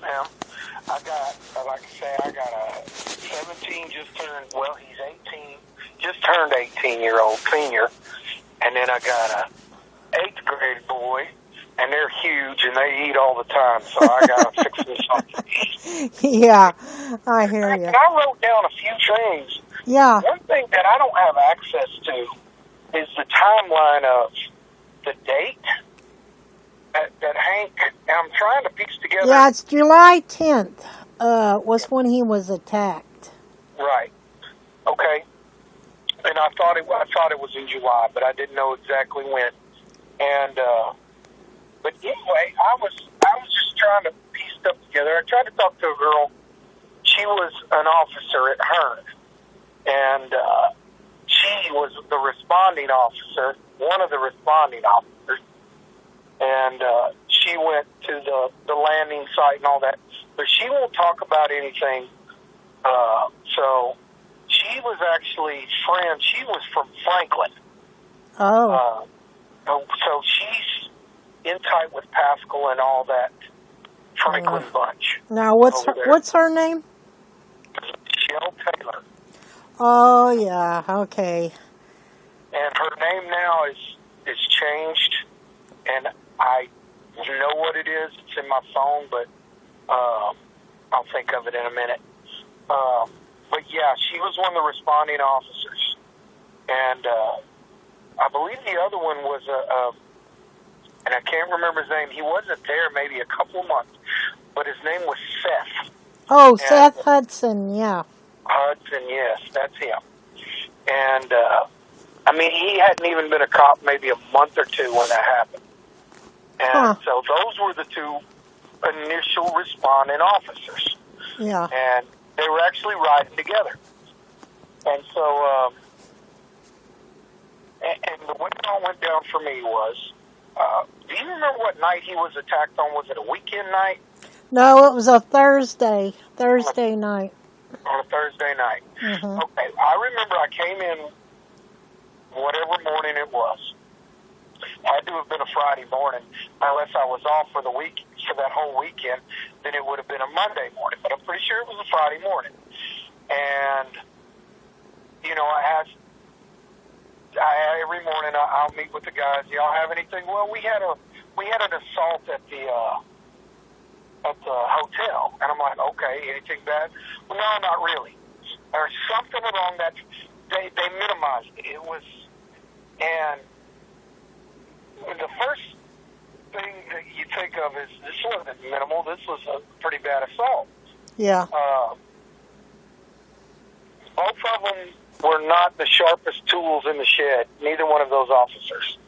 ma'am. Like I say, I got a 17 just turned, well, he's 18, just turned 18-year-old senior. And then I got a 8th grade boy, and they're huge, and they eat all the time, so I got to fix them something to eat. Yeah, I hear you. And I wrote down a few things. Yeah. One thing that I don't have access to is the timeline of the date that Hank, I'm trying to piece together. Yeah, it's July 10th was when he was attacked. Right. Okay. And I thought it was in July, but I didn't know exactly when. And but anyway, I was just trying to piece stuff together. I tried to talk to a girl. She was an officer at Hearn, and she was the responding officer, one of the responding officers. And she went to the landing site and all that, but she won't talk about anything. So she was actually friends. She was from Franklin. Oh. So she's in tight with Pascal and all that Franklin bunch. Now, what's her name? Michelle Taylor. Oh, yeah, okay. And her name now is changed, and I know what it is. It's in my phone, but I'll think of it in a minute. But yeah, she was one of the responding officers, and I believe the other one was and I can't remember his name. He wasn't there maybe a couple of months, but his name was Seth. Oh, Seth Hudson, yeah. Hudson, yes, that's him. And I mean, he hadn't even been a cop maybe a month or two when that happened. And so those were the two initial responding officers. Yeah. And they were actually riding together. And so, and the way it all went down for me was, do you remember what night he was attacked on? Was it a weekend night? No, it was a Thursday night. On a Thursday night. Mm-hmm. Okay, I remember I came in whatever morning it was. Had to have been a Friday morning, unless I was off for the week for that whole weekend. Then it would have been a Monday morning, but I'm pretty sure it was a Friday morning. And you know, every morning I'll meet with the guys. Y'all have anything? Well, we had an assault at the hotel, and I'm like, okay, anything bad? Well, no, not really. There's something along that. They minimized it. It was, and the first thing that you think of is this wasn't minimal. This was a pretty bad assault. Yeah. Both of them were not the sharpest tools in the shed. Neither one of those officers.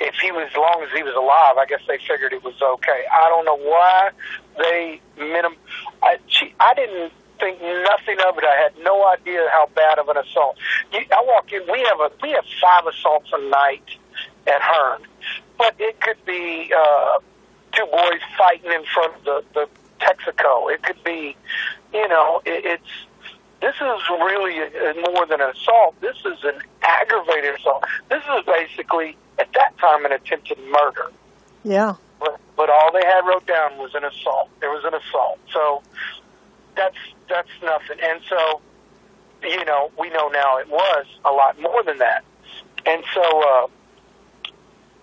If he was, as long as he was alive, I guess they figured it was okay. I don't know why they I didn't think nothing of it. I had no idea how bad of an assault. I walk in. We have 5 assaults a night at Hearn, but it could be 2 boys fighting in front of the Texaco. It could be, you know, this is really more than an assault. This is an aggravated assault. This is basically, at that time, an attempted murder. Yeah. But all they had wrote down was an assault. There was an assault. So that's nothing. And so, you know, we know now it was a lot more than that. And so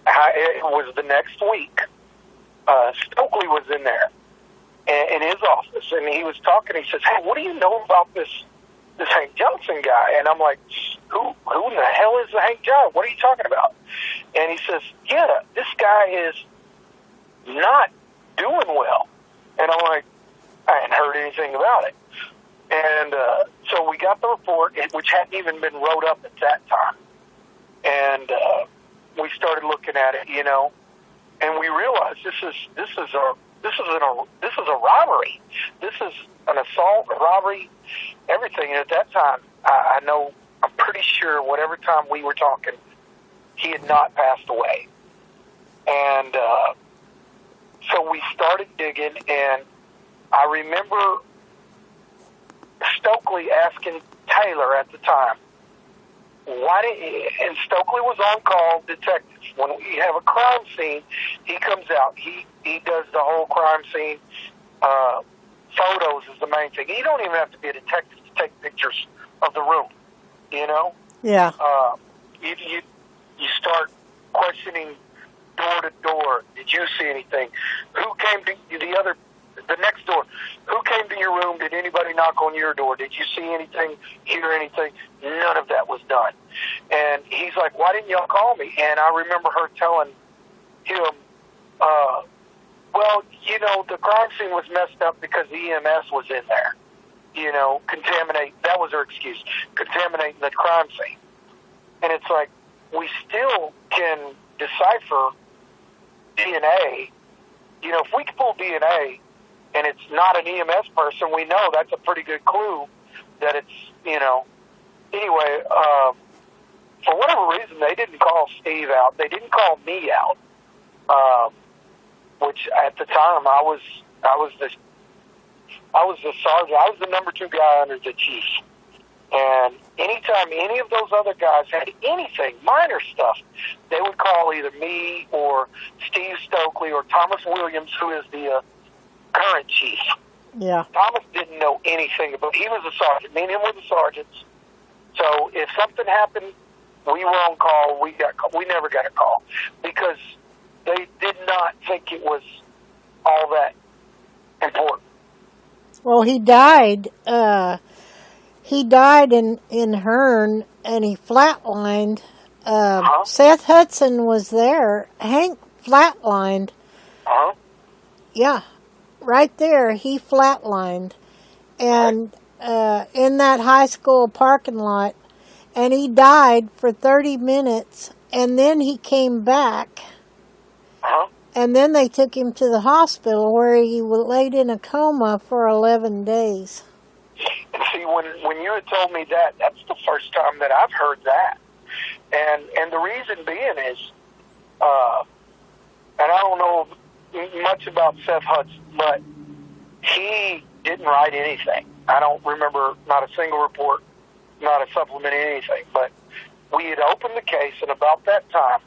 it was the next week. Stokely was in there in his office, and he was talking. He says, "Hey, what do you know about this Hank Johnson guy?" And I'm like, who in the hell is the Hank Johnson? What are you talking about? And he says, yeah, this guy is not doing well. And I'm like, I hadn't heard anything about it. And so we got the report, which hadn't even been wrote up at that time. And we started looking at it, you know, and we realized this is a robbery. This is an assault, a robbery, everything. And at that time, I know, I'm pretty sure whatever time we were talking, he had not passed away. And so we started digging, and I remember Stokely asking Taylor at the time, why didn't, and Stokely was on call detective. When we have a crime scene, he comes out. He does the whole crime scene. Photos is the main thing. You don't even have to be a detective to take pictures of the room, you know? Yeah. You start questioning door to door. Did you see anything? Who came to the next door? Who came to your room? Did anybody knock on your door? Did you see anything, hear anything? None of that was done. And he's like, why didn't y'all call me? And I remember her telling him, well, you know, the crime scene was messed up because the EMS was in there. You know, that was her excuse, contaminating the crime scene. And it's like, we still can decipher DNA. You know, if we can pull DNA and it's not an EMS person, we know that's a pretty good clue that it's, you know. Anyway, for whatever reason, they didn't call Steve out. They didn't call me out, which at the time I was the sergeant. I was the number 2 guy under the chief. And anytime any of those other guys had anything, minor stuff, they would call either me or Steve Stokely or Thomas Williams, who is the current chief. Yeah. Thomas didn't know anything about. He was a sergeant. Me and him were the sergeants. So if something happened, we were on call. We never got a call because they did not think it was all that important. Well, he died. He died in Hearn, and he flatlined. Seth Hudson was there. Hank flatlined. Yeah, right there, he flatlined. And in that high school parking lot, and he died for 30 minutes, and then he came back. And then they took him to the hospital where he was laid in a coma for 11 days. And see, when you had told me that, that's the first time that I've heard that. And the reason being is, and I don't know much about Seth Hudson, but he didn't write anything. I don't remember not a single report, not a supplement, anything. But we had opened the case, and about that time,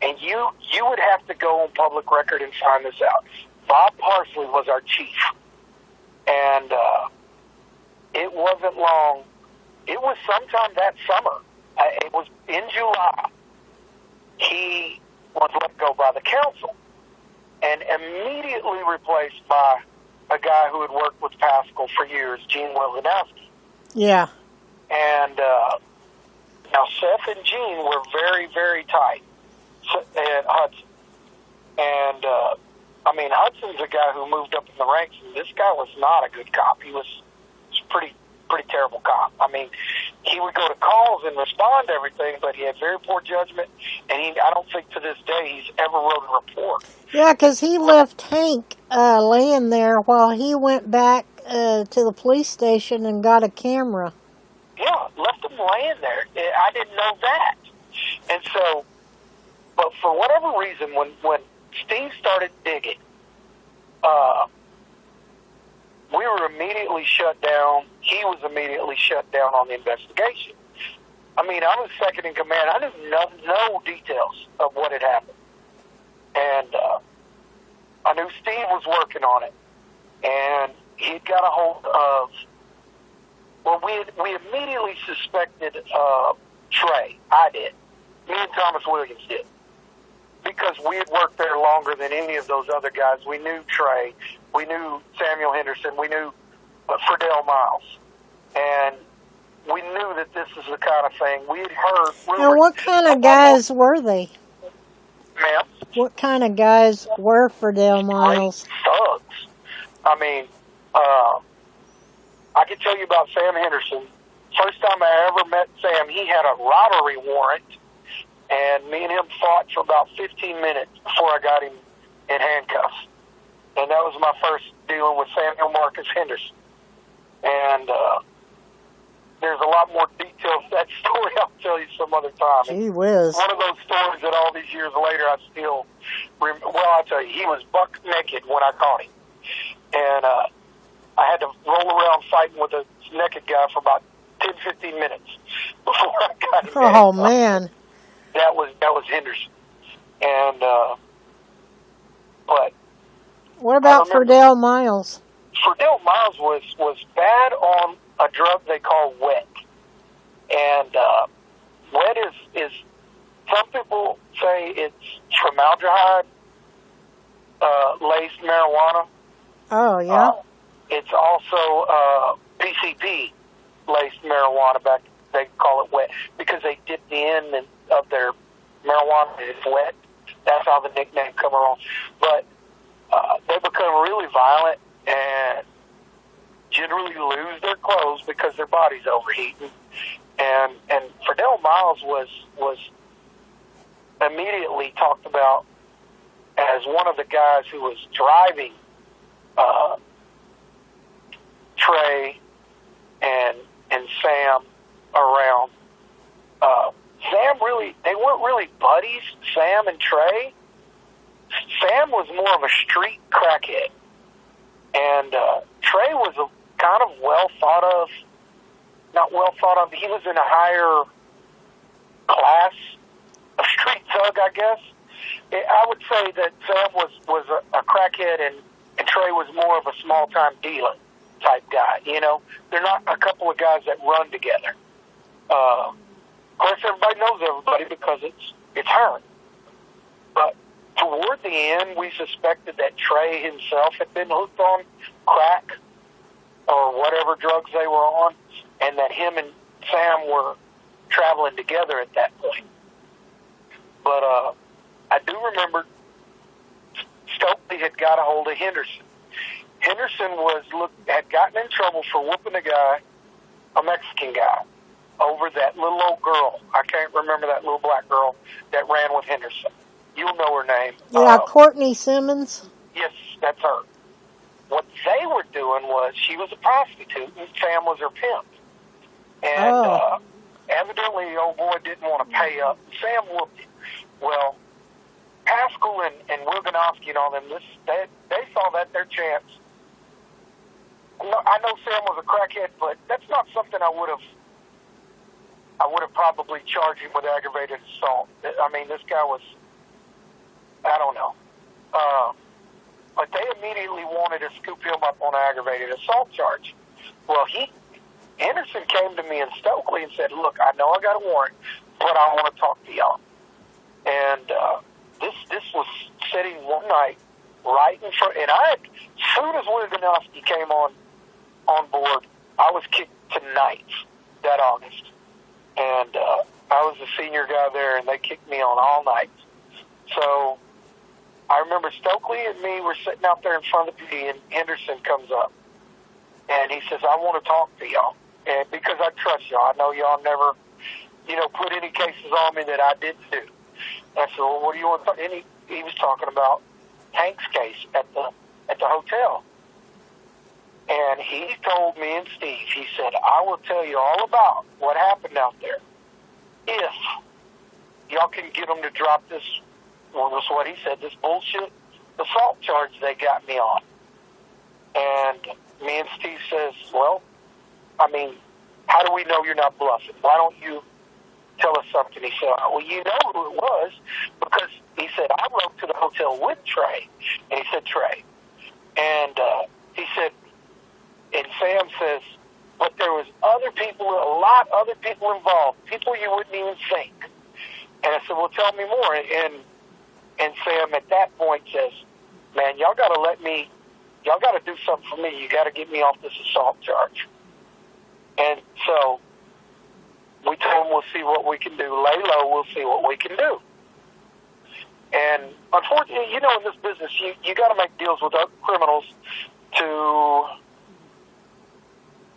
and you would have to go on public record and find this out. Bob Parsley was our chief. And it wasn't long. It was sometime that summer. It was in July. He was let go by the council and immediately replaced by a guy who had worked with Pascal for years, Gene Wilzanowski. Yeah. And now Seth and Gene were very, very tight at Hudson. And I mean, Hudson's a guy who moved up in the ranks, and this guy was not a good cop. He was pretty terrible cop. I mean, he would go to calls and respond to everything, but he had very poor judgment, and I don't think to this day he's ever wrote a report. Yeah, because he left Hank laying there while he went back to the police station and got a camera. Yeah, left him laying there. I didn't know that. And so, but for whatever reason, when Steve started digging, we were immediately shut down. He was immediately shut down on the investigation. I mean, I was second in command. I knew no details of what had happened. And I knew Steve was working on it. And he'd got a hold of, well, we immediately suspected Trey. I did. Me and Thomas Williams did. Because we had worked there longer than any of those other guys. We knew Trey. We knew Samuel Henderson. We knew Ferdell Miles. And we knew that this is the kind of thing. We had heard rumors. Now, what kind of guys were they? Ma'am? What kind of guys were Ferdell Miles? Thugs. I mean, I can tell you about Sam Henderson. First time I ever met Sam, he had a robbery warrant. And me and him fought for about 15 minutes before I got him in handcuffs. And that was my first dealing with Samuel Marcus Henderson. And there's a lot more details to that story I'll tell you some other time. Gee whiz. One of those stories that all these years later I still remember. Well, I'll tell you, he was buck naked when I caught him. And I had to roll around fighting with a naked guy for about 10, 15 minutes before I got him. Oh, man. That was Henderson. And, but. What about Ferdell Miles? Ferdell Miles was bad on a drug they call wet. And, wet is some people say it's formaldehyde, laced marijuana. Oh, yeah? It's also, PCP laced marijuana back, they call it wet, because they dip the end of their marijuana and it's wet. That's how the nickname come along. But they become really violent and generally lose their clothes because their body's overheating. And Ferdell Miles was immediately talked about as one of the guys who was driving Trey and Sam around. Sam they weren't really buddies, Sam and Trey. Sam was more of a street crackhead. And Trey was a kind of not well thought of, he was in a higher class of street thug, I guess. I would say that Sam was a crackhead and Trey was more of a small-time dealer type guy, you know. They're not a couple of guys that run together. Of course, everybody knows everybody because it's her. But toward the end, we suspected that Trey himself had been hooked on crack or whatever drugs they were on, and that him and Sam were traveling together at that point. But I do remember Stokely had got a hold of Henderson. Henderson had gotten in trouble for whooping a guy, a Mexican guy, over that little old girl. I can't remember that little black girl that ran with Henderson. You'll know her name. Yeah, Courtney Simmons. Yes, that's her. What they were doing was, she was a prostitute and Sam was her pimp. And evidently the old boy didn't want to pay up. Sam whooped him. Well, Haskell and Wilganowski and all them, they saw that their chance. I know Sam was a crackhead, but that's not something I would have probably charged him with aggravated assault. I mean, this guy was, I don't know. But they immediately wanted to scoop him up on an aggravated assault charge. Well, Henderson came to me in Stokely and said, look, I know I got a warrant, but I want to talk to y'all. And this was sitting one night right in front, and as soon as Wilganowski came on board, I was kicked to nights that August. And I was the senior guy there, and they kicked me on all night. So I remember Stokely and me were sitting out there in front of the PD, and Henderson comes up. And he says, I want to talk to y'all. And because I trust y'all, I know y'all never, put any cases on me that I didn't do. And I said, well, what do you want to talk? And he was talking about Hank's case at the hotel. And he told me and Steve, he said, I will tell you all about what happened out there if y'all can get them to drop this, well, that's what he said, this bullshit assault charge they got me on. And me and Steve says, well, I mean, how do we know you're not bluffing? Why don't you tell us something? He said, well, you know who it was, because he said, I wrote to the hotel with Trey. And he said, Trey. And he said, and Sam says, but there was a lot other people involved, people you wouldn't even think. And I said, well, tell me more. And Sam at that point says, man, y'all got to do something for me. You got to get me off this assault charge. And so we told him we'll see what we can do. Lay low, we'll see what we can do. And unfortunately, in this business, you got to make deals with other criminals to,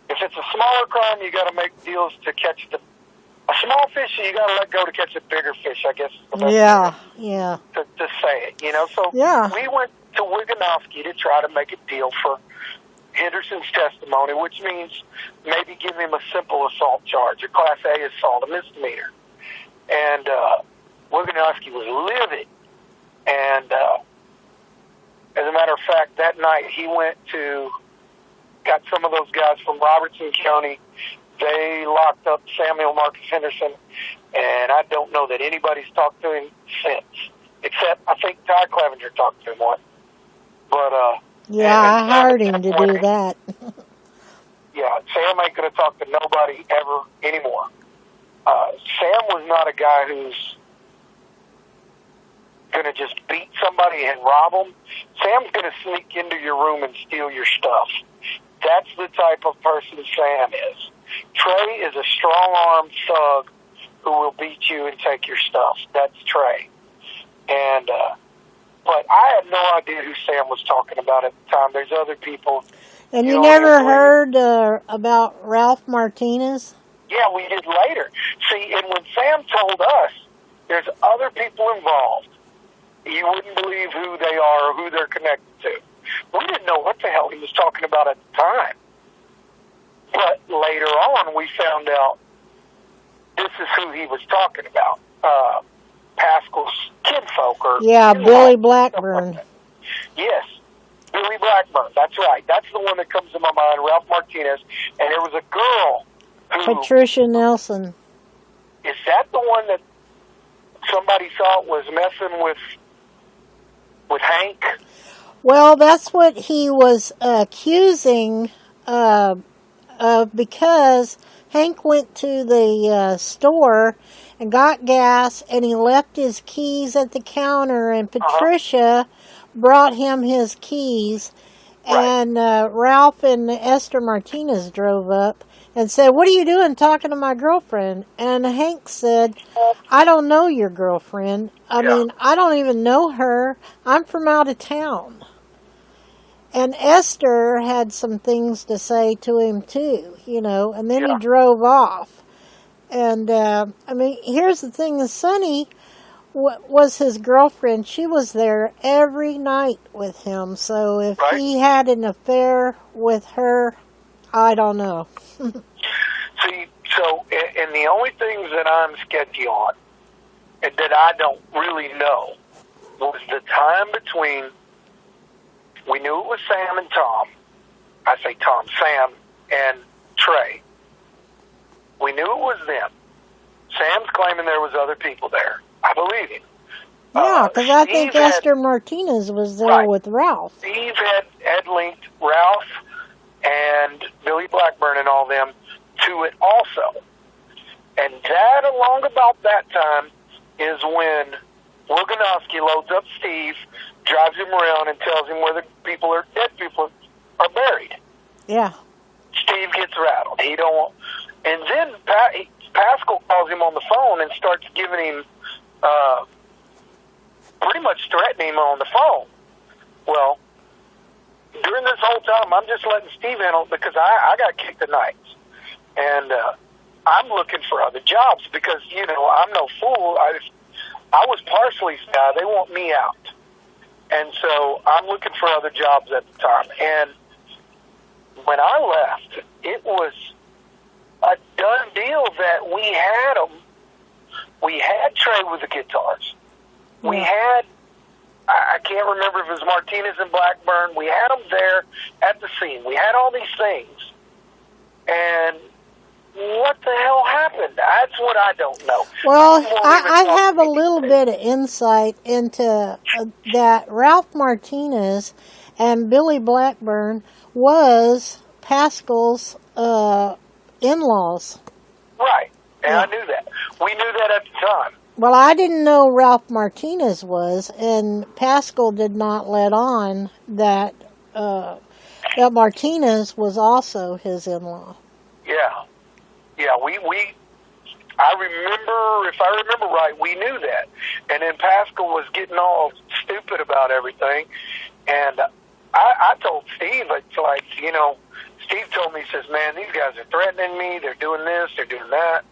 if it's a smaller crime, you got to make deals to catch a small fish, you got to let go to catch a bigger fish, I guess. Yeah. To say it, So yeah. We went to Wilganowski to try to make a deal for Henderson's testimony, which means maybe give him a simple assault charge, a Class A assault, a misdemeanor. And Wilganowski was livid. And as a matter of fact, that night he got some of those guys from Robertson County they locked up Samuel Marcus Henderson, and I don't know that anybody's talked to him since, except I think Ty Clevenger talked to him once. But yeah, I hired him to do that. Yeah, Sam ain't going to talk to nobody ever anymore. Sam was not a guy who's going to just beat somebody and rob them. Sam's going to sneak into your room and steal your stuff. That's the type of person Sam is. Trey is a strong-armed thug who will beat you and take your stuff. That's Trey. And but I had no idea who Sam was talking about at the time. There's other people. And you never heard about Ralph Martinez? Yeah, we did later. See, and when Sam told us there's other people involved, you wouldn't believe who they are or who they're connected to. We didn't know what the hell he was talking about at the time. But later on, we found out this is who he was talking about. Pascal's kinfolk. Yeah, Billy Blackburn. Yes, Billy Blackburn. That's right. That's the one that comes to my mind, Ralph Martinez. And there was a girl who... Patricia Nelson. Is that the one that somebody thought was messing with Hank? Well, that's what he was accusing of, because Hank went to the store and got gas, and he left his keys at the counter, and Patricia brought him his keys, and Ralph and Esther Martinez drove up and said, "What are you doing talking to my girlfriend?" And Hank said, "I don't know your girlfriend. I mean, I don't even know her. I'm from out of town." And Esther had some things to say to him too, and then he drove off. And, I mean, here's the thing, Sonny was his girlfriend. She was there every night with him. So if he had an affair with her, I don't know. See, so, and the only things that I'm sketchy on, and that I don't really know, was the time between, we knew it was Sam and Tom. I say Tom, Sam and Trey. We knew it was them. Sam's claiming there was other people there. I believe him. Yeah, because I think Esther Martinez was there with Ralph. Steve had linked Ralph and Billy Blackburn and all them to it also. And that, along about that time, is when Wilganowski loads up Steve, drives him around, and tells him where the dead people are buried. Yeah. Steve gets rattled. He don't. And then Pascal calls him on the phone and starts giving him, pretty much threatening him on the phone. Well, during this whole time, I'm just letting Steve handle it because I got kicked the nights. And I'm looking for other jobs because, I'm no fool. I was Parsley's guy. They want me out. And so I'm looking for other jobs at the time. And when I left, it was a done deal that we had them. We had Trey with the guitars. Yeah. We had, I can't remember if it was Martinez and Blackburn. We had them there at the scene. We had all these things. And what the hell happened? That's what I don't know. Well, I have a little bit of insight into that. Ralph Martinez and Billy Blackburn was Pascal's in-laws. Right, and I knew that. We knew that at the time. Well, I didn't know Ralph Martinez was, and Pascal did not let on that that Martinez was also his in-law. Yeah. Yeah, I remember, if I remember right, we knew that. And then Pascal was getting all stupid about everything. And I told Steve, it's like, Steve told me, he says, man, these guys are threatening me. They're doing this, they're doing that.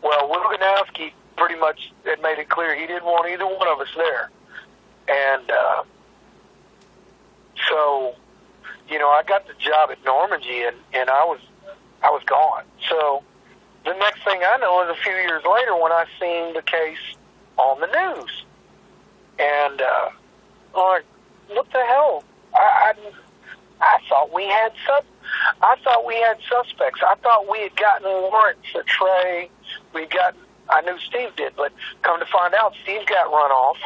Well, Wilganowski pretty much had made it clear he didn't want either one of us there. And so, I got the job at Normandy, and I was gone. So the next thing I know is a few years later when I seen the case on the news. And I'm like, what the hell? I thought we had I thought we had suspects. I thought we had gotten warrants for Trey. I knew Steve did, but come to find out, Steve got run off,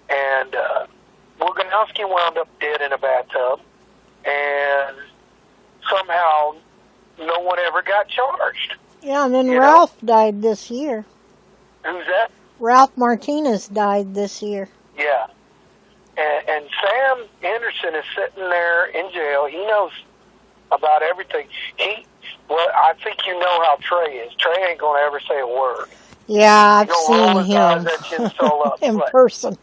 and Wilganowski wound up dead in a bathtub, and somehow no one ever got charged. Yeah, and then Ralph died this year. Who's that? Ralph Martinez died this year. Yeah. And Sam Henderson is sitting there in jail. He knows about everything. I think you know how Trey is. Trey ain't going to ever say a word. Yeah, I've seen him in person.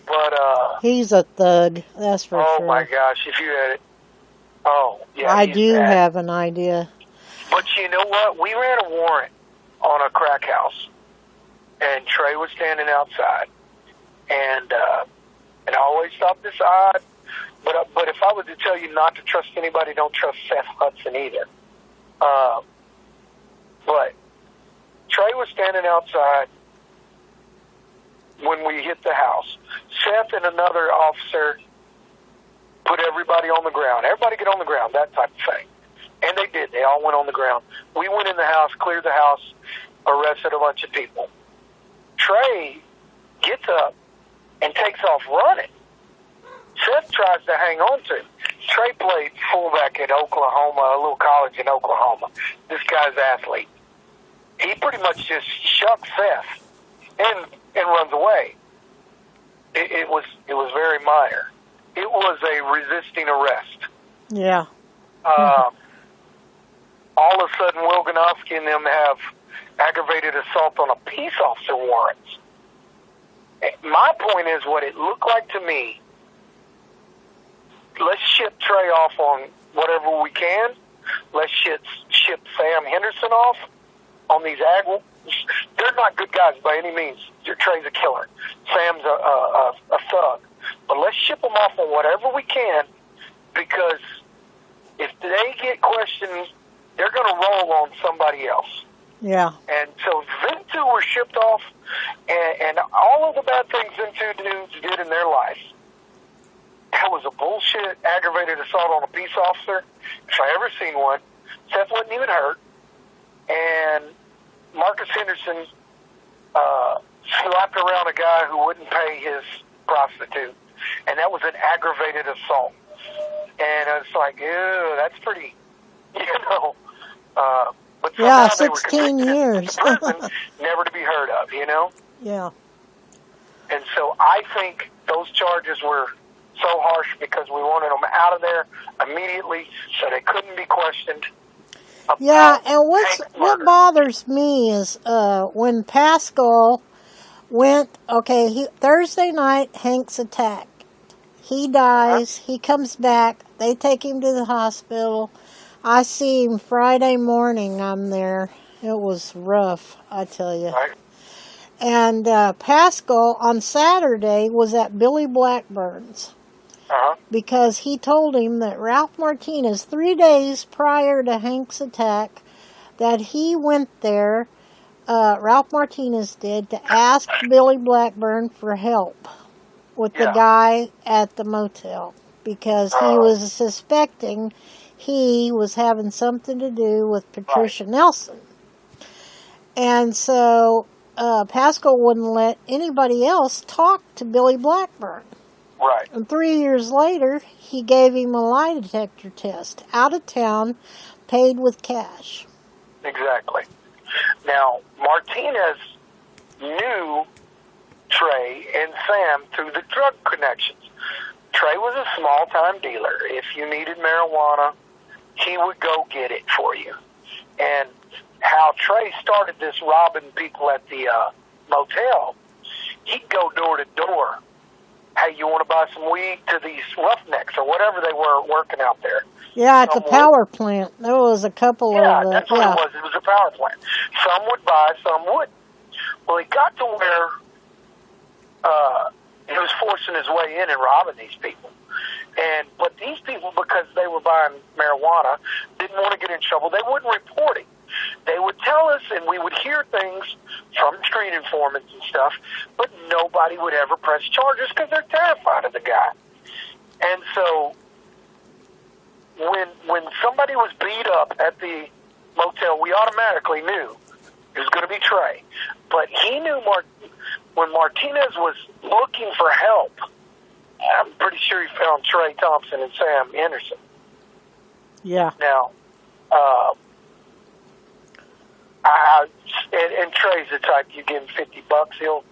But he's a thug, that's for sure. Oh my gosh, if you had it. Oh, yeah. I do have an idea. But you know what? We ran a warrant on a crack house, and Trey was standing outside. And I always thought this odd, but if I was to tell you not to trust anybody, don't trust Seth Hudson either. But Trey was standing outside when we hit the house. Seth and another officer put everybody on the ground. Everybody get on the ground, that type of thing. And they did. They all went on the ground. We went in the house, cleared the house, arrested a bunch of people. Trey gets up and takes off running. Seth tries to hang on to him. Trey played fullback at Oklahoma, a little college in Oklahoma. This guy's athlete. He pretty much just shucks Seth and runs away. It was very minor. It was a resisting arrest. Yeah. All of a sudden, Wilganowski and them have aggravated assault on a peace officer warrants. My point is, what it looked like to me, let's ship Trey off on whatever we can. Let's ship Sam Henderson off on these they're not good guys by any means. Trey's a killer. Sam's a thug. But let's ship them off on whatever we can, because if they get questioned, they're going to roll on somebody else. Yeah. And so them two were shipped off, and all of the bad things them two dudes did in their life, that was a bullshit aggravated assault on a peace officer, if I ever seen one. Seth wasn't even hurt. And Marcus Henderson slapped around a guy who wouldn't pay his prostitute, and that was an aggravated assault. And it's like, ew, that's pretty, but yeah, 16 years. Never to be heard of, Yeah. And so I think those charges were so harsh because we wanted them out of there immediately so they couldn't be questioned. Yeah, and what bothers me is when Pascal went, Thursday night, Hank's attacked. He dies, he comes back, they take him to the hospital. I see him Friday morning, I'm there. It was rough, I tell you. Right. And Pascal on Saturday was at Billy Blackburn's. Because he told him that Ralph Martinez, 3 days prior to Hank's attack, that he went there, Ralph Martinez did, to ask Billy Blackburn for help with the guy at the motel. Because he was suspecting he was having something to do with Patricia Nelson. And so Pascal wouldn't let anybody else talk to Billy Blackburn. Right. And 3 years later, he gave him a lie detector test. Out of town, paid with cash. Exactly. Now, Martinez knew Trey and Sam through the drug connections. Trey was a small-time dealer. If you needed marijuana, he would go get it for you. And how Trey started this robbing people at the motel, he'd go door to door. Hey, you want to buy some weed to these roughnecks or whatever they were working out there? Yeah, at the power plant. There was a couple of... Yeah, that's what it was. It was a power plant. Some would buy, some wouldn't. Well, he got to where he was forcing his way in and robbing these people. But these people, because they were buying marijuana, didn't want to get in trouble. They wouldn't report it. They would tell us, and we would hear things from street informants and stuff, but nobody would ever press charges because they're terrified of the guy. And so when somebody was beat up at the motel, we automatically knew it was going to be Trey. But he knew when Martinez was looking for help, I'm pretty sure he found Trey Thompson and Sam Henderson. Yeah. Now, and Trey's the type, you give him $50, he'll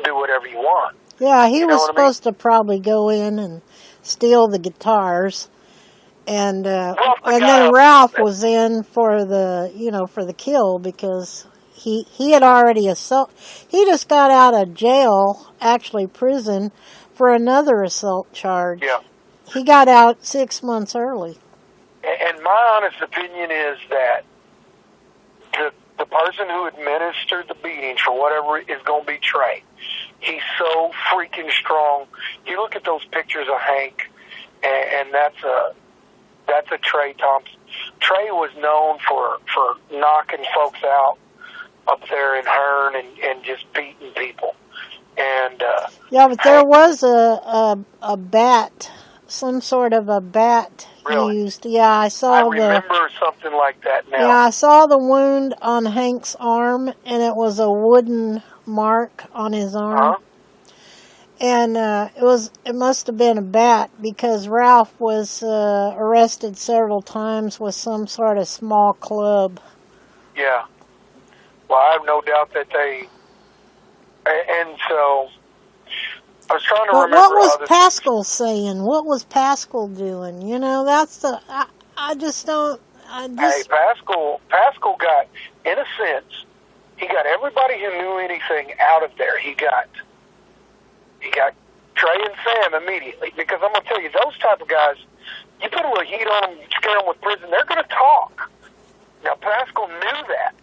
do whatever you want. Yeah, he was supposed to probably go in and steal the guitars, and the then Ralph was in for the kill because he had already he just got out of jail, actually prison, for another assault charge. Yeah. He got out 6 months early. And my honest opinion is that the person who administered the beating for whatever is going to be Trey. He's so freaking strong. You look at those pictures of Hank, and that's a Trey Thompson. Trey was known for knocking folks out up there in Hearn and just beating people. And yeah, but there was a bat, some sort of a bat really? used. Yeah, I saw. I remember something like that now. Yeah, I saw the wound on Hank's arm, and it was a wooden mark on his arm. Uh-huh. And it must have been a bat because Ralph was arrested several times with some sort of small club. Yeah. Well, I have no doubt that they. And so I was trying to remember. What was Pascal saying? What was Pascal doing? You know, that's the. I just don't. Hey, Pascal got, in a sense, he got everybody who knew anything out of there. He got Trey and Sam immediately, because I'm going to tell you, those type of guys, you put a little heat on them, scare them with prison, they're going to talk. Now, Pascal knew that,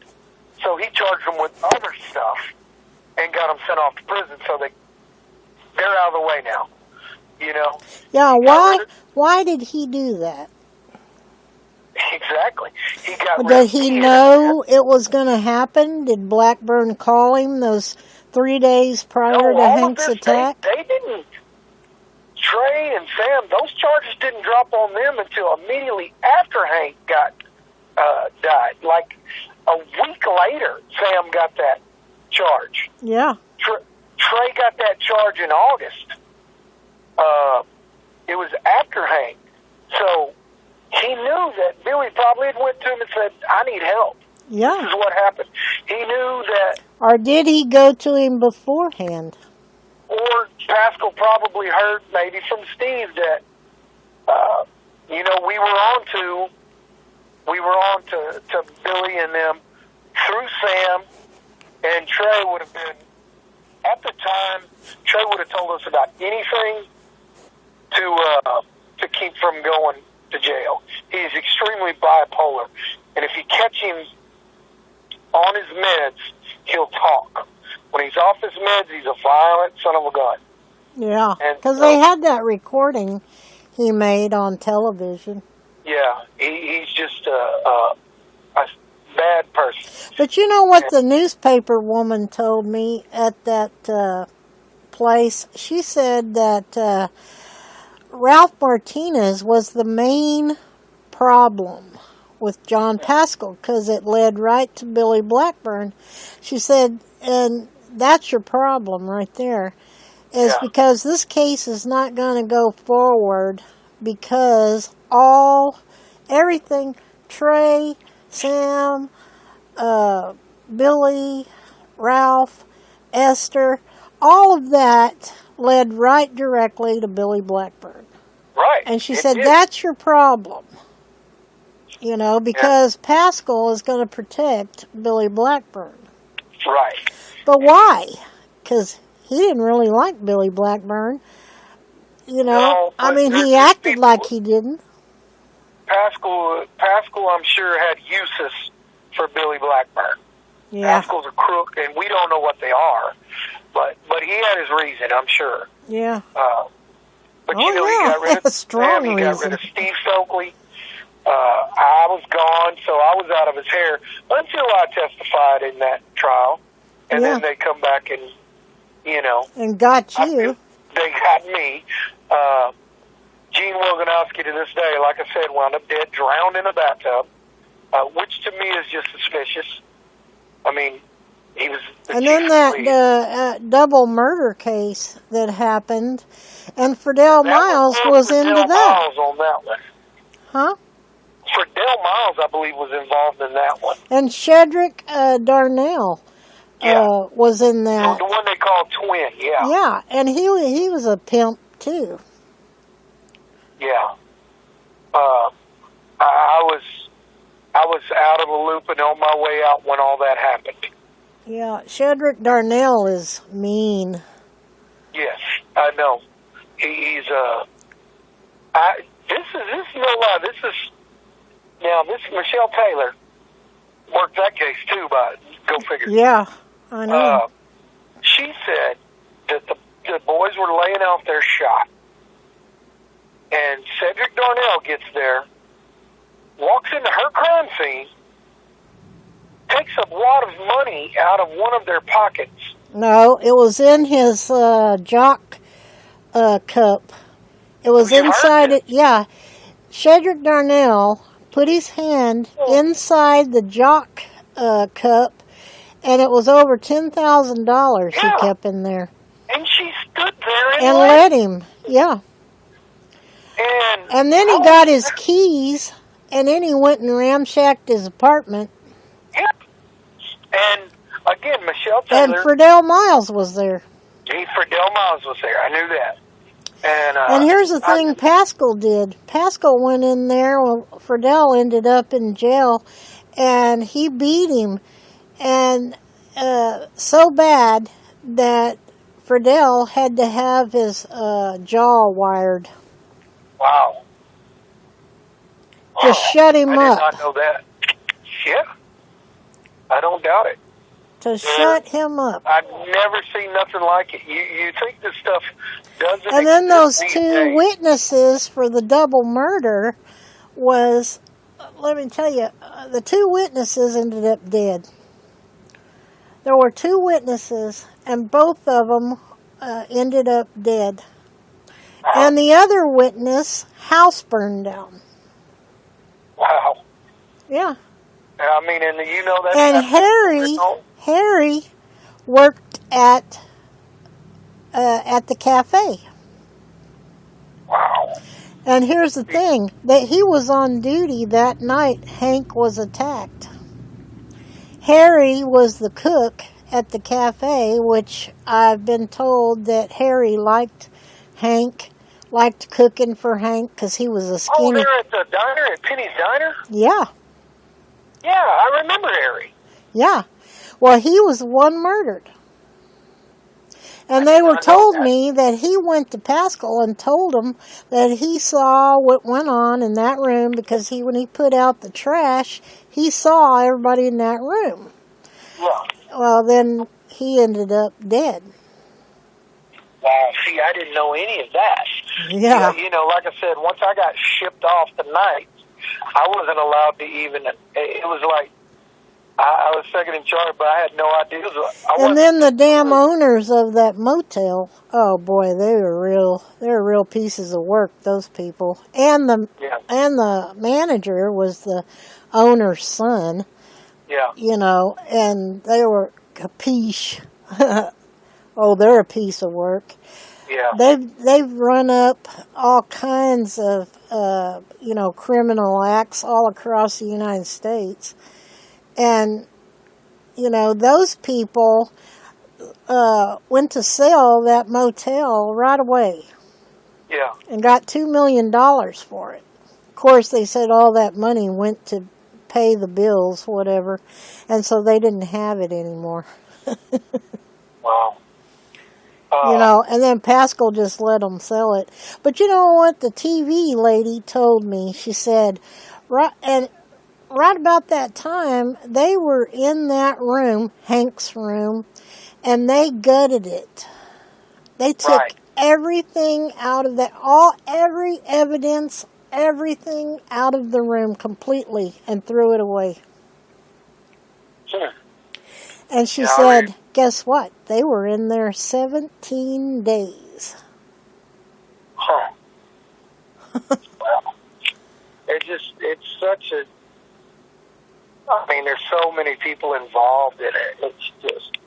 so he charged them with other stuff and got them sent off to prison, so they're out of the way now, you know? Yeah, why did he do that? Exactly. Did he know it was going to happen? Did Blackburn call him those 3 days prior to Hank's attack? They didn't. Trey and Sam, those charges didn't drop on them until immediately after Hank died. Like a week later, Sam got that charge. Yeah. Trey got that charge in August. It was after Hank. So he knew that Billy probably had went to him and said, I need help. Yeah. This is what happened. He knew that. Or did he go to him beforehand? Or Pascal probably heard maybe from Steve that, we were on to Billy and them through Sam, and Trey would have been, at the time, Trey would have told us about anything to keep from going to jail. He is extremely bipolar, and if you catch him on his meds, he'll talk. When he's off his meds, he's a violent son of a gun. Yeah, because they had that recording he made on television. Yeah, he's just a bad person. But you know what the newspaper woman told me at that place? She said that Ralph Martinez was the main problem with John Pascal because it led right to Billy Blackburn. She said, and that's your problem right there, is because this case is not going to go forward because everything, Trey, Sam, Billy, Ralph, Esther, all of that led right directly to Billy Blackburn. Right. And she said, that's your problem. Because Pascal is going to protect Billy Blackburn. Right. But why? Because he didn't really like Billy Blackburn. No, he acted like he didn't. Pascal, I'm sure, had uses for Billy Blackburn. Yeah. Pascal's a crook, and we don't know what they are. But he had his reason, I'm sure. Yeah. But he got rid of strong Sam, he reason. got rid of Steve Stokely. I was gone, so I was out of his hair until I testified in that trial. And then they come back and, And got you. They got me. Gene Woganowski to this day, like I said, wound up dead, drowned in a bathtub, which to me is just suspicious. I mean, he was the And then that double murder case that happened, and Fidel Miles was into Fidel that. Miles on that one. Huh? Fidel Miles, I believe, was involved in that one. And Shedrick Darnell was in that. The one they call Twin, yeah. Yeah, and he was a pimp too. Yeah. I was out of the loop and on my way out when all that happened. Yeah, Shedrick Darnell is mean. Yes, I know. He's this is no lie. This Michelle Taylor worked that case too, but go figure. Yeah, I know. She said that the boys were laying out there shot, and Cedric Darnell gets there, walks into her crime scene, takes a wad of money out of one of their pockets. No, it was in his jock cup. It was inside it. Yeah, Shedrick Darnell put his hand inside the jock cup, and it was over $10,000 he kept in there. And she stood there and let him. Yeah. And then he got his keys, and then he went and ramshacked his apartment. Yep. And again, Michelle Taylor. And Fidel Miles was there. Fidel Miles was there. I knew that. And here's the thing Pascal did. Pascal went in there. Well, Fidel ended up in jail, and he beat him, and so bad that Fidel had to have his jaw wired. Wow. To shut him up. I did not know that. Yeah. I don't doubt it. To shut him up. I've never seen nothing like it. You think this stuff doesn't And then those exist two witnesses for the double murder was, let me tell you, the two witnesses ended up dead. There were two witnesses, and both of them ended up dead. And the other witness, house burned down. Wow. Yeah. I mean, and you know that. And Harry worked at the cafe. Wow. And here's the thing, that he was on duty that night Hank was attacked. Harry was the cook at the cafe, which I've been told that Harry liked Hank, liked cooking for Hank because he was a skinny. Oh, they're at the diner, at Penny's Diner? Yeah. Yeah, I remember Harry. Yeah. Well, he was the one murdered. And they were told me that he went to Pascal and told him that he saw what went on in that room because when he put out the trash, he saw everybody in that room. Yeah. Well, then he ended up dead. Wow, see, I didn't know any of that. Yeah. You know, like I said, once I got shipped off the night, I wasn't allowed to even, it was like, I was second in charge, but I had no idea. And then the damn owners of that motel, oh boy, they're real pieces of work, those people. And the manager was the owner's son. Yeah. You know, and they were capiche. Oh, they're a piece of work. Yeah. They've run up all kinds of criminal acts all across the United States. And, you know, those people went to sell that motel right away. Yeah. And got $2 million for it. Of course, they said all that money went to pay the bills, whatever. And so they didn't have it anymore. Wow. You know, and then Pascal just let them sell it. But you know what? The TV lady told me, she said, right about that time, they were in that room, Hank's room, and they gutted it. They took everything out of that, every evidence, everything out of the room completely and threw it away. Sure. And she said, guess what? They were in there 17 days. Huh. Well, it's such a, I mean, there's so many people involved in it. It's just,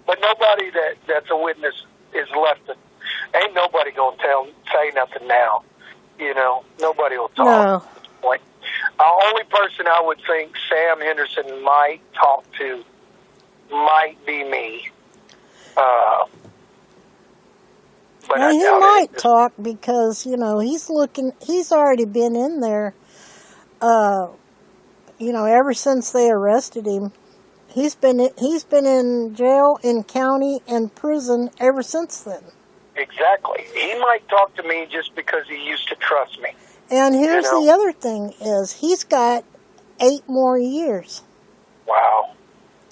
but nobody that's a witness is left. Ain't nobody gonna say nothing now. You know, nobody will talk. No. Like, the only person I would think Sam Henderson might talk to might be me. But Well, I he doubt might it. talk because, you know, he's already been in there, you know, ever since they arrested him. He's been in jail, in county, and prison ever since then. Exactly. He might talk to me just because he used to trust me. And here's the other thing is he's got 8 more years. Wow.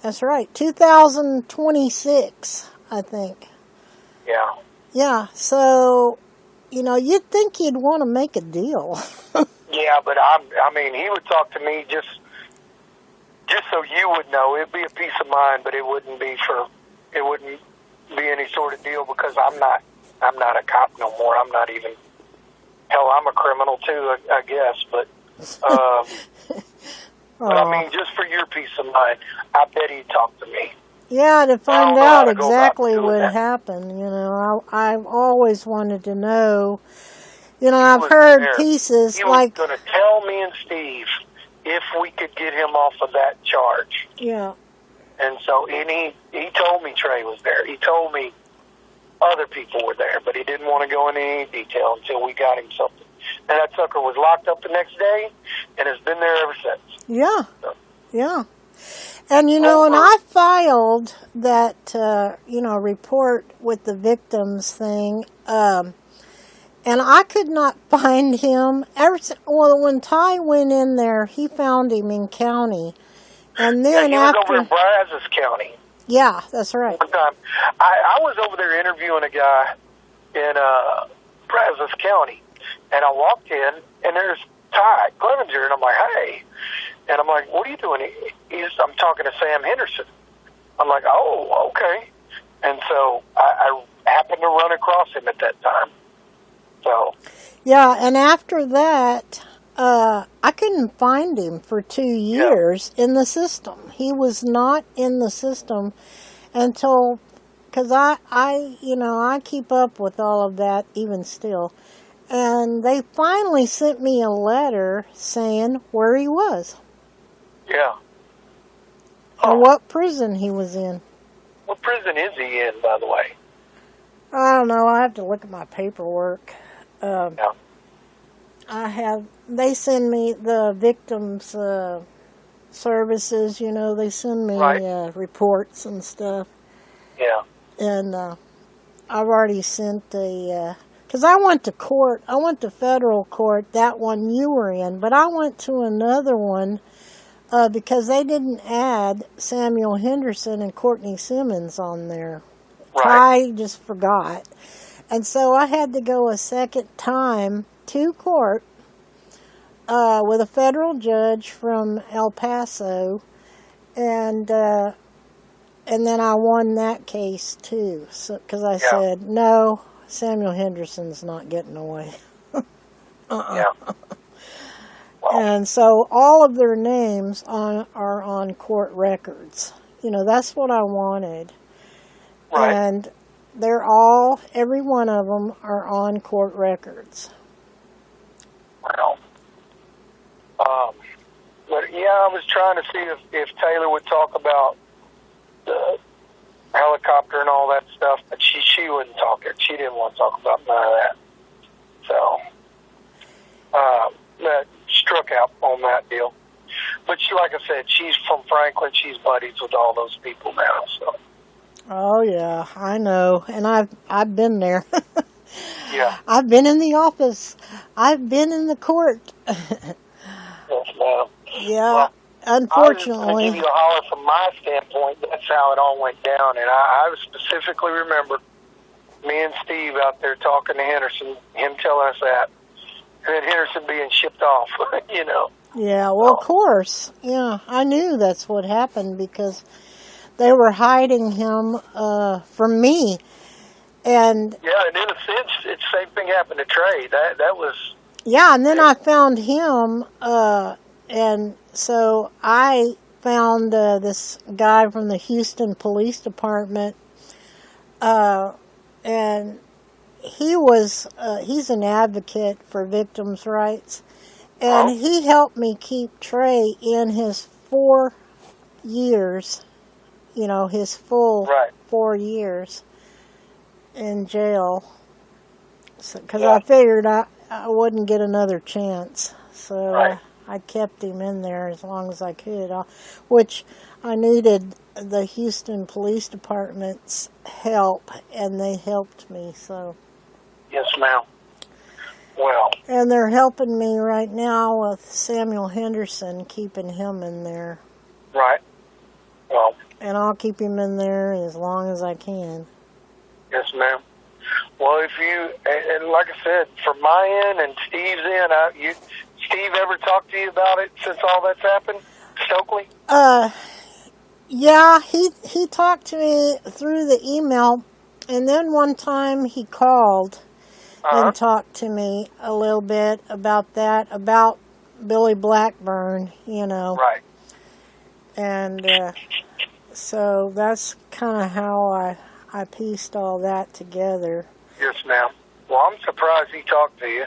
That's right. 2026, I think. Yeah. Yeah, so, you know, you'd think he'd want to make a deal. Yeah, but I mean, he would talk to me just so you would know. It'd be a peace of mind, but it wouldn't be any sort of deal because I'm not a cop no more. I'm not even, hell, I'm a criminal too, I guess, but I mean, just for your peace of mind, I bet he'd talk to me. Yeah, to find out exactly what happened, you know, I've always wanted to know. You know, I've heard pieces like... He was going to tell me and Steve if we could get him off of that charge. Yeah. And so, he told me Trey was there. He told me other people were there, but he didn't want to go into any detail until we got him something. And that sucker was locked up the next day and has been there ever since. Yeah. So. Yeah. And, you know, and I filed that, you know, report with the victims thing, and I could not find him. When Ty went in there, he found him in county. And then he was over in Brazos County. Yeah, that's right. One time, I was over there interviewing a guy in Brazos County, and I walked in, and there's Ty Clevenger, and I'm like, hey. And I'm like, what are you doing? I'm talking to Sam Henderson. I'm like, oh, okay. And so I happened to run across him at that time. So. Yeah, and after that, I couldn't find him for 2 years in the system. He was not in the system until, because I keep up with all of that even still. And they finally sent me a letter saying where he was. Yeah. Or what prison he was in. What prison is he in, by the way? I don't know. I have to look at my paperwork. Yeah. They send me the victims' services, you know, they send me reports and stuff. Yeah. And I've already sent because I went to court, I went to federal court, that one you were in, but I went to another one because they didn't add Samuel Henderson and Courtney Simmons on there. Right. I just forgot. And so I had to go a second time to court with a federal judge from El Paso, and then I won that case too, because I said, no, Samuel Henderson's not getting away. Yeah. Well, and so all of their names are on court records. You know, that's what I wanted. Right. And every one of them are on court records. Well, but I was trying to see if Taylor would talk about the helicopter and all that stuff, but she wouldn't talk it. She didn't want to talk about none of that. So, that struck out on that deal. But like I said, she's from Franklin. She's buddies with all those people now. So. Oh yeah, I know, and I've been there. Yeah. I've been in the office. I've been in the court. Yeah. Well, unfortunately. I was going to give you a holler from my standpoint. That's how it all went down, and I specifically remember me and Steve out there talking to Henderson, him telling us that, and then Henderson being shipped off. You know. Yeah. Well, of course. Yeah, I knew that's what happened because they were hiding him from me. And yeah, and in a sense, the same thing happened to Trey. That was Yeah, and then I found him, and so I found this guy from the Houston Police Department, and he's an advocate for victims' rights, and he helped me keep Trey in his 4 years, his full 4 years in jail, because I figured I wouldn't get another chance, so I kept him in there as long as I could, which I needed the Houston Police Department's help, and they helped me, so. Yes, ma'am. Well. And they're helping me right now with Samuel Henderson, keeping him in there. Right. Well. And I'll keep him in there as long as I can. Yes, ma'am. Well, if you, and like I said, from my end and Steve's end, Steve ever talked to you about it since all that's happened? Stokely? Yeah, he talked to me through the email, and then one time he called and talked to me a little bit about that, about Billy Blackburn, Right. And so that's kind of how I pieced all that together. Yes, ma'am. Well, I'm surprised he talked to you.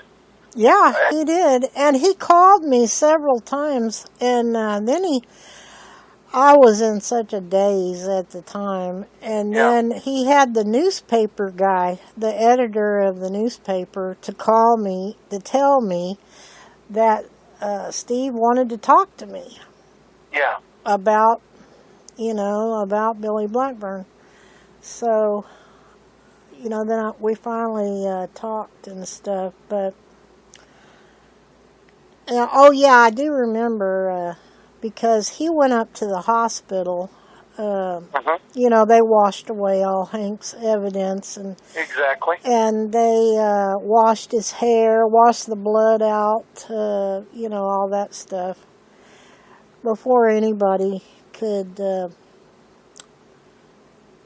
Yeah, he did. And he called me several times, and then I was in such a daze at the time, and then he had the newspaper guy, the editor of the newspaper, to call me to tell me that Steve wanted to talk to me. Yeah. About Billy Blackburn. So, then we finally talked and stuff, but I do remember, because he went up to the hospital. They washed away all Hank's evidence, and exactly, and they washed his hair, washed the blood out, all that stuff before anybody could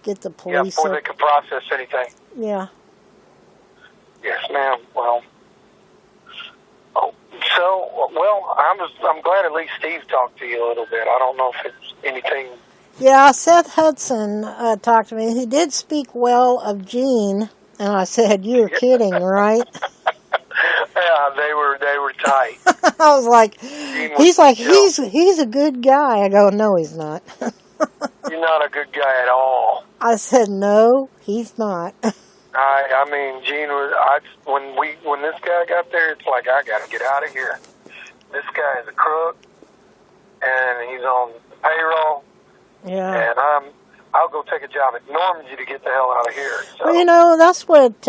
get the police. Yeah, before they could process anything. Yeah. Yes, ma'am. Well. I'm glad at least Steve talked to you a little bit. I don't know if it's anything. Yeah, Seth Hudson talked to me. He did speak well of Gene, and I said, "You're kidding, right?" Yeah, they were tight. I was like, he's a good guy. I go, "No, he's not." You're not a good guy at all. I said, "No, he's not." I mean, Gene was. When this guy got there, it's like I got to get out of here. This guy is a crook, and he's on payroll. Yeah. And I'll go take a job at Normandy to get the hell out of here. So. Well, that's what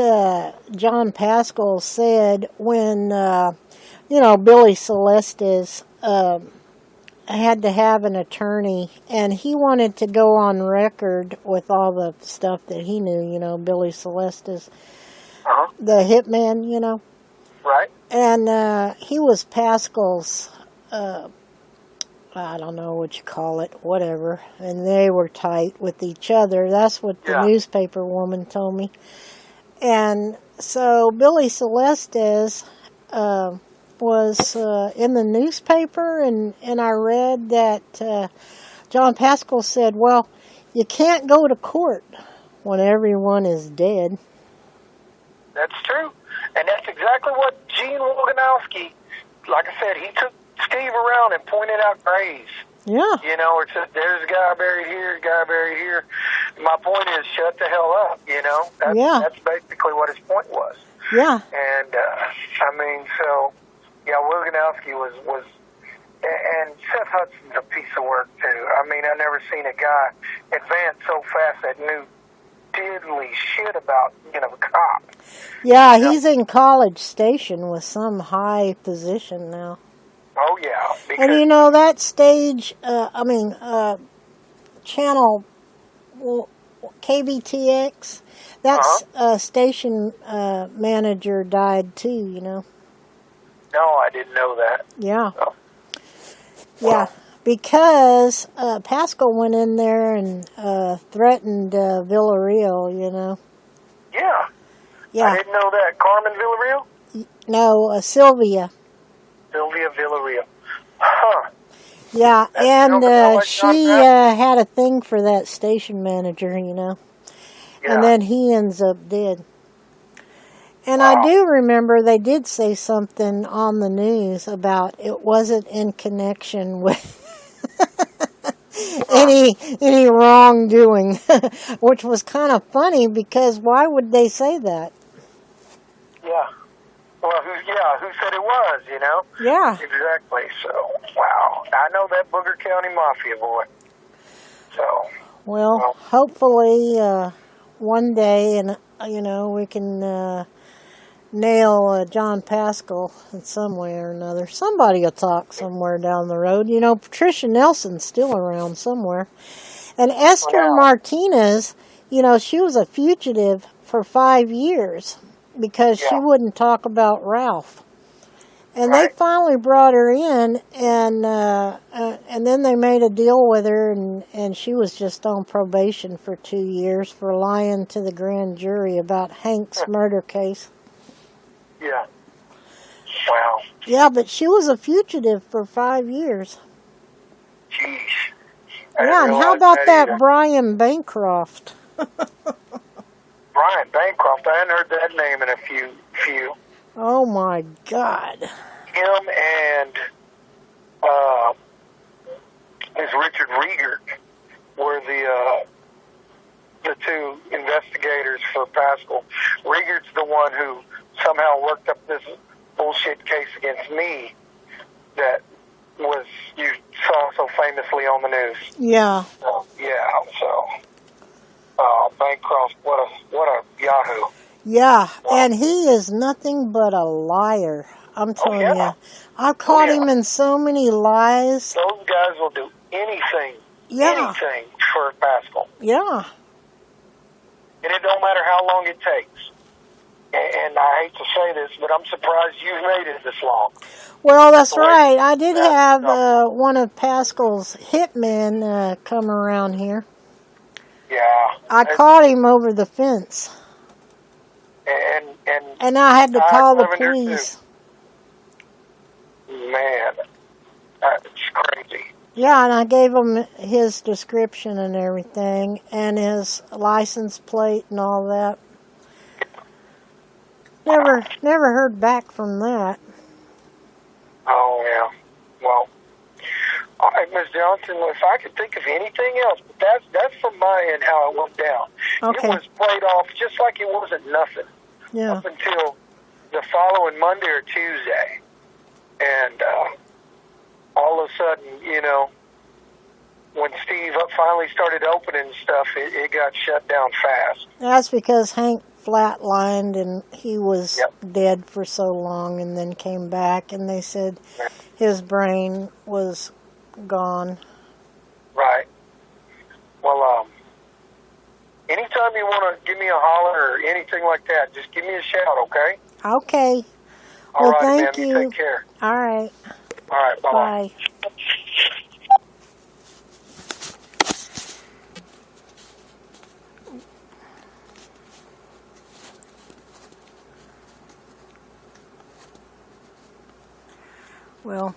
John Pascal said when Billy Celestes had to have an attorney, and he wanted to go on record with all the stuff that he knew, Billy Celestes, the hitman, Right. And he was Pascal's, I don't know what you call it, whatever, and they were tight with each other. That's what the newspaper woman told me. And so Billy Celestes was in the newspaper, and I read that John Pascal said, well, you can't go to court when everyone is dead. That's true. And that's exactly what Gene Woganowski, like I said, he took Steve around and pointed out graves. Yeah. It said, there's a guy buried here, a guy buried here. My point is, shut the hell up, That's basically what his point was. Yeah. And, Woganowski was, and Seth Hudson's a piece of work, too. I mean, I've never seen a guy advance so fast that knew diddly shit about, a cop. Yeah, he's in College Station with some high position now. Oh, yeah. And that stage, channel KBTX, that station manager died too, No, I didn't know that. Yeah. Oh. Yeah, because Pascal went in there and threatened Villarreal, Yeah. Yeah. I didn't know that. Carmen Villarreal? No, Sylvia. Sylvia Villarreal. Huh. Yeah, That's and like John she Pascal? had a thing for that station manager, you know. And Yeah. then he ends up dead. And I Wow. do remember they did say something on the news about it wasn't in connection with Huh. any wrongdoing, which was kind of funny because why would they say that? Yeah. Well, who said it was, you know? Yeah. Exactly. So, wow. I know that Booger County Mafia boy. So, Well, well, hopefully one day, and you know, we can nail John Pascal in some way or another. Somebody will talk somewhere down the road. You know, Patricia Nelson's still around somewhere. And Esther now, Martinez, you know, she was a fugitive for 5 years because she yeah, wouldn't talk about Ralph. And they right? finally brought her in, and then they made a deal with her, and she was just on probation for 2 years for lying to the grand jury about Hank's murder case. Yeah. Wow. Yeah, but she was a fugitive for 5 years. Jeez. I didn't Yeah, and how realize about that that either. Brian Bancroft? Brian Bancroft, I hadn't heard that name in a few. Oh my God. Him and uh, is Richard Riegert were the two investigators for Pascal. Riegert's the one who somehow worked up this bullshit case against me that was you saw so famously on the news. Yeah. Yeah, so Bancroft, what a yahoo! Yeah, Wow. and he is nothing but a liar. I'm telling yeah. you. I've caught yeah. him in so many lies. Those guys will do anything Yeah. for Pascal. Yeah. And it don't matter how long it takes. And I hate to say this, but I'm surprised you've made it this long. Well, that's The way- right. I did that- have no. one of Pascal's hitmen come around here. Yeah. I caught him over the fence. And I had to call the Lavender, police. too. Man, that's crazy. Yeah, and I gave him his description and everything, and his license plate and all that. Never heard back from that. Oh, yeah. Well, all right, Ms. Johnson, if I could think of anything else, but that's from my end how it went down. Okay. It was played off just like it wasn't nothing Yeah. up until the following Monday or Tuesday. And all of a sudden, you know, when Steve finally started opening stuff, it got shut down fast. That's because Hank flatlined and he was Yep. dead for so long and then came back and they said his brain was gone. Right. Well, anytime you want to give me a holler or anything like that, just give me a shout, okay? Okay. All Well, right, thank ma'am. you. You take care. All right. All right. Bye-bye. Bye. Well,